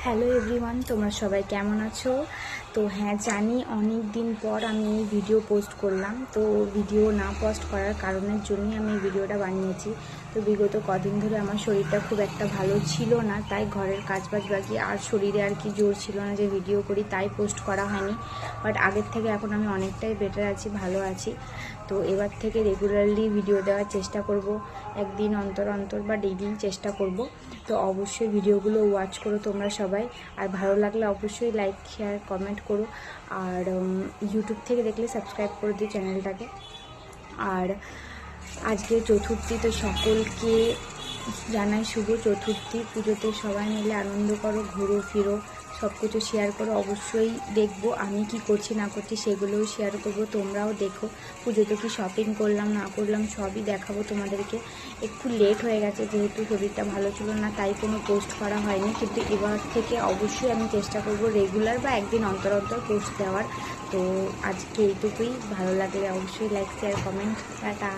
Hello everyone, তোমরা সবাই কেমন আছো? তো হ্যাঁ, জানি অনেক দিন পর আমি এই ভিডিও পোস্ট করলাম। তো ভিডিও না পোস্ট করার কারণের জন্যই আমি এই ভিডিওটা বানিয়েছি। তো বিগত কদিন ধরে আমার শরীরটা খুব একটা ভালো ছিল না, তাই ঘরের কাজবাজ বাকি আর শরীরে আর কি জোর ছিল না যে ভিডিও করি, তাই পোস্ট করা হয়নি। বাট আগের থেকে এখন আমি অনেকটাই বেটার আছি, ভালো আছি। তো এবার থেকে রেগুলারলি ভিডিও দেওয়ার চেষ্টা করব, একদিন অন্তর অন্তর বা ডেইলি চেষ্টা করব। তো অবশ্যই ভিডিওগুলো ওয়াচ করো তোমরা সবাই, আর ভালো লাগলে অবশ্যই লাইক শেয়ার কমেন্ট করো। আর ইউটিউব থেকে দেখলে সাবস্ক্রাইব করে দিও চ্যানেলটাকে। আর আজকে চতুর্থী, তো সকলকে জানাই শুভ চতুর্থী। পুজোতে সবাই মিলে আনন্দ করো, ঘুরো ফিরো, সব কিছু শেয়ার করো। অবশ্যই দেখবো আমি কি করছি না করছি, সেগুলোও শেয়ার করবো, তোমরাও দেখো পুজোতে কি শপিং করলাম না করলাম, সবই দেখাবো তোমাদেরকে। একটু লেট হয়ে গেছে যেহেতু শরীরটা ভালো ছিল না, তাই কোনো পোস্ট করা হয়নি। কিন্তু এবার থেকে অবশ্যই আমি চেষ্টা করব রেগুলার বা একদিন অন্তর অন্তর পোস্ট দেওয়ার। তো আজকে এইটুকুই, ভালো লাগলে অবশ্যই লাইক শেয়ার কমেন্ট। টাটা।